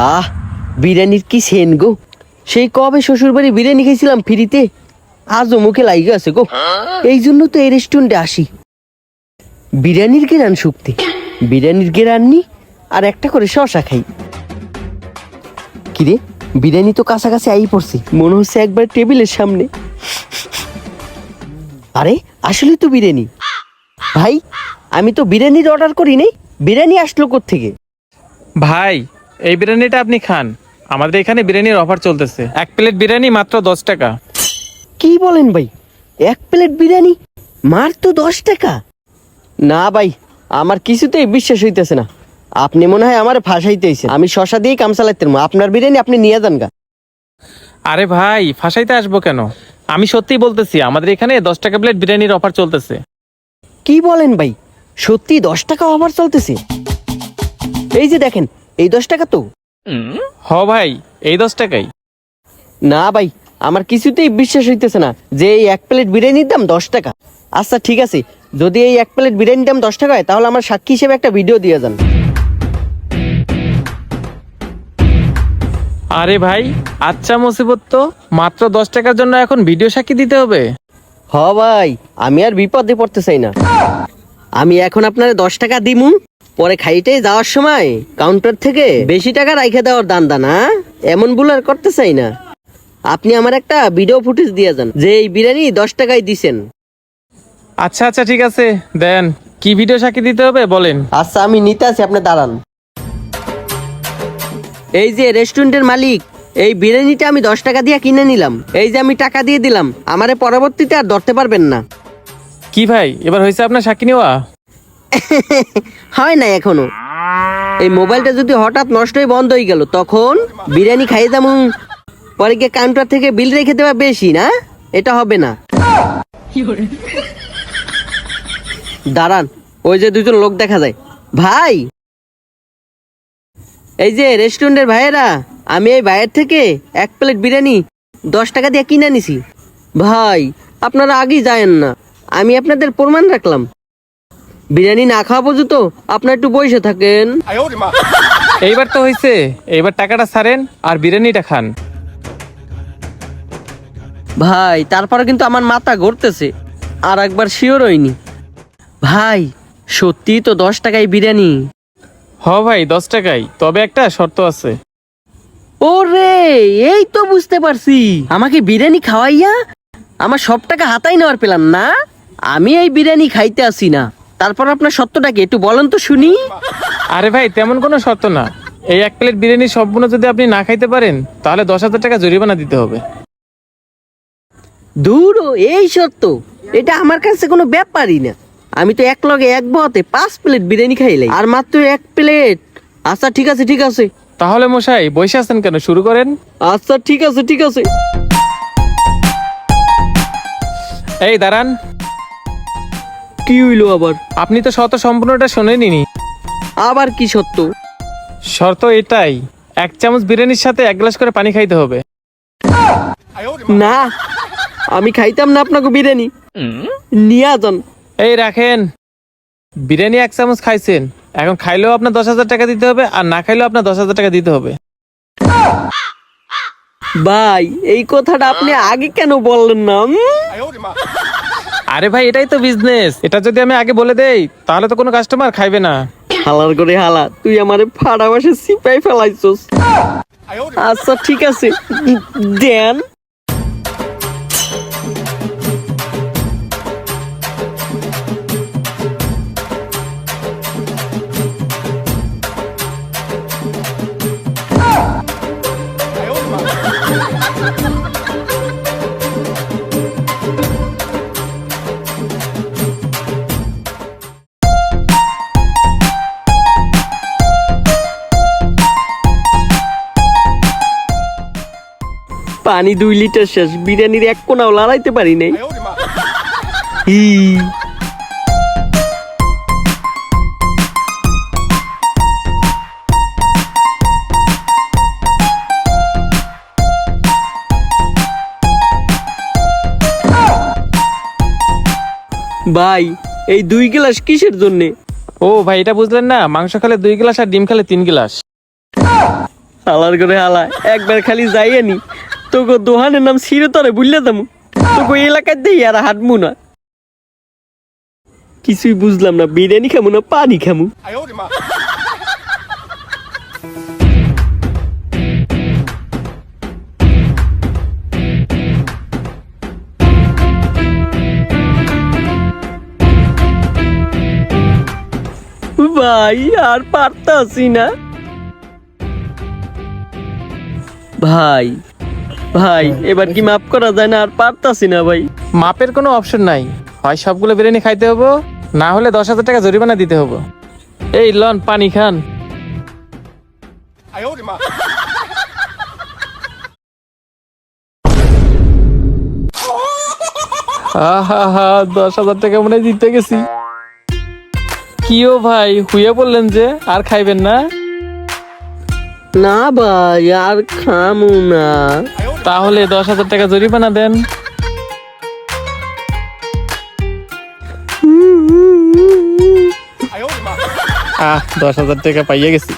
আহ, বিরিয়ানির কি সেন গো। সেই কবে শ্বশুর বাড়ি বিরিয়ানি খেয়েছিলাম ফ্রিতে, আজও মুখে লাগে আছে গো। এই জন্য তো এই রেস্টুরেন্টে আসি, বিরিয়ানির গেরান শুকতে। বিরিয়ানির গেরান নি আর একটা করে শশা খাই। কিরে, বিরিয়ানি তো কাছাকাছি আই পড়ছি, মনে হচ্ছে একবার টেবিলের সামনে। আরে আসলে তো বিরিয়ানি। ভাই, আমি তো বিরিয়ানির অর্ডার করি নাই, বিরিয়ানি আসলো কোত্থেকে? ভাই, এই বিরিয়ানিটা আপনি খান। আমাদের এখানে বিরিয়ানির অফার চলতেছে। 1 প্লেট বিরিয়ানি মাত্র 10 টাকা। কি বলেন ভাই, 1 প্লেট বিরিয়ানি মাত্র 10 টাকা? না ভাই, আমার কিছুতেই বিশ্বাস হইতেছে না। আপনি মনে হয় আমার ফাঁসাইতেছেন। আমি শশা দিয়েই কাম চালাইতে পারবো, আপনার বিরিয়ানি আপনি নিয়ে যান গা। আরে ভাই, ফাঁসাইতে আসবো কেন? আমি সত্যিই বলতেছি, আমাদের এখানে 10 টাকা প্লেট বিরিয়ানির অফার চলতেছে। কি বলেন ভাই, সত্যি 10 টাকা অফার চলতেছে? এই যে দেখেন, এই 10 টাকা তো। হ ভাই, এই 10 টাকাই। না ভাই, আমার কিছুতেই বিশ্বাস হইতেছে না যে এই 1 প্লেট বিরিয়ানির দাম 10 টাকা। আচ্ছা ঠিক আছে, যদি এই 1 প্লেট বিরিয়ানির দাম 10 টাকা হয়, তাহলে আমার সাক্ষী হিসেবে একটা ভিডিও দিয়ে যান। আরে ভাই, আচ্ছা মুসিবত তো, মাত্র 10 টাকার জন্য এখন ভিডিও সাক্ষী দিতে হবে? হ ভাই, আমি আর বিপদে পড়তে চাই না। আমি এখন আপনারে 10 টাকা দিমু, পরে খাইতে যাওয়ার সময় কাউন্টার থেকে বেশি টাকা রাইখে দেওয়ার দান্দা না, এমন ভুল আর করতে চাই না। আপনি আমার একটা ভিডিও ফুটেজ দিয়ে যান যে এই বিরিয়ানি 10 টাকায় দিছেন। আচ্ছা আচ্ছা ঠিক আছে, দেন। কি ভিডিও সাক্ষী দিতে হবে বলেন? আচ্ছা আমি নিতে আছি, আপনি দাঁড়ান। এই যে রেস্টুরেন্টের মালিক, এই বিরিয়ানিটা আমি 10 টাকা দিয়ে কিনে নিলাম, এই যে আমি টাকা দিয়ে দিলাম, আমারে পরবর্তীতে আর ধরতে পারবেন না। কি ভাই, এবার হয়েছে আপনার সাক্ষী নেওয়া? হয় না এখনো। এই মোবাইলটা যদি হঠাৎ নষ্ট হয়ে বন্ধ হয়ে গেল, তখন বিরিয়ানি খাইয়ে যাবো, পরে গিয়ে কাউন্টার থেকে বিল রেখে দেওয়া বেশি না, এটা হবে না। দাঁড়ান, ওই যে দুজন লোক দেখা যায়। ভাই, এই যে রেস্টুরেন্টের ভাইয়েরা, আমি এই ভাইয়ের থেকে 1 প্লেট বিরিয়ানি 10 টাকা দিয়ে কিনে নিছি। ভাই, আপনারা আগেই যায়েন না, আমি আপনাদের প্রমাণ রাখলাম। বিরিয়ানি না খাওয়া পর্যন্ত আপনার একটু বসে থাকেন। এইবার তো হয়েছে, এইবার টাকাটা ছাড়েন আর বিরিয়ানিটা খান। ভাই, তারপরে কিন্তু আমার মাথা ঘুরতেছে, আর একবার শিওর হইনি। ভাই, সত্যি তো 10 টাকায় বিরিয়ানি? হ ভাই, 10 টাকাই, তবে একটা শর্ত আছে। ওরে, এই তো বুঝতে পারছি, আমাকে বিরিয়ানি খাওয়াইয়া আমার সব টাকা হাতাই নেওয়ার পেলাম না। আমি এই বিরিয়ানি খাইতে আসি না, তারপর আপনার সত্যটা কি একটু বলেন তো শুনি। আরে ভাই, তেমন কোনো শর্ত না। এই 1 প্লেট বিরিয়ানি সম্পূর্ণ যদি আপনি না খাইতে পারেন, তাহলে 10,000 টাকা জরিমানা দিতে হবে। দূর, এই সত্য, এটা আমার কাছে কোনো ব্যাপারই না। আমি তো এক লগে এক বহাতে 5 প্লেট বিরিয়ানি খাইলাই, আর মাত্র 1 প্লেট। আচ্ছা ঠিক আছে ঠিক আছে। তাহলে মশাই বসে আছেন কেন, শুরু করেন। আচ্ছা ঠিক আছে ঠিক আছে। এই দাঁড়ান। কি হইলো আবার? আপনি তো শর্ত সম্পূর্ণটা শোনেননি। আবার কি সত্য? শর্ত এটাই, 1 চামচ বিরিয়ানির সাথে 1 গ্লাস করে পানি খাইতে হবে। না, আমি খাইতাম না আপনাকে বিরিয়ানি, নিয়ে যান। এই রাখেন, বিরিয়ানি 1 চামচ খাইছেন, এখন খাইলেও আপনার 10,000 টাকা দিতে হবে, আর না খাইলেও আপনার 10,000 টাকা দিতে হবে। ভাই, এই কথাটা আপনি আগে কেন বললেন না? আরে ভাই, এটাই তো বিজনেস। এটা যদি আমি আগে বলে দেই, তাহলে তো কোনো কাস্টমার খাইবে না। হালার করে হালা, তুই আমারে ফাড়া বাসে সিপাই ফেলাইছস। আচ্ছা ঠিক আছে, দেন। পানি 2 লিটার শেষ, বিরিয়ানির 1 কোনাও লড়াইতে পারি নাই। হি। ভাই, এই 2 গ্লাস কিসের জন্যে? ও ভাই, এটা বুঝলেন না? মাংস খেলে 2 গ্লাস আর ডিম খেলে 3 গ্লাস। হালার করে হালা একবার খালি যাইয়ানি তোকে দোহানের নাম চিরতরে বুঝলে দামু তোকে এলাকায় দেই আর হাঁটমু না। কিছুই বুঝলাম না, বিরিয়ানি খামু না পানি খামু। ভাই আর পারতাছি না ভাই। ভাই এবার কি মাফ করা যায় না? আর পারতাছি না ভাই। মাপের কোনো অপশন নাই, হয় সবগুলো বিরিয়ানি খাইতে হবো, না হলে 10,000 টাকা জরিমানা দিতে হবো। এই লন পানি খান। আহা, 10,000 টাকা মনে হয় দিতে গেছি। কিও ভাই হুইয়া বললেন যে আর খাইবেন না? না ভাই আর খামু না। তাহলে 10,000 টাকা জরিমানা দেন। 10,000 টাকা পাইয়া গেছি।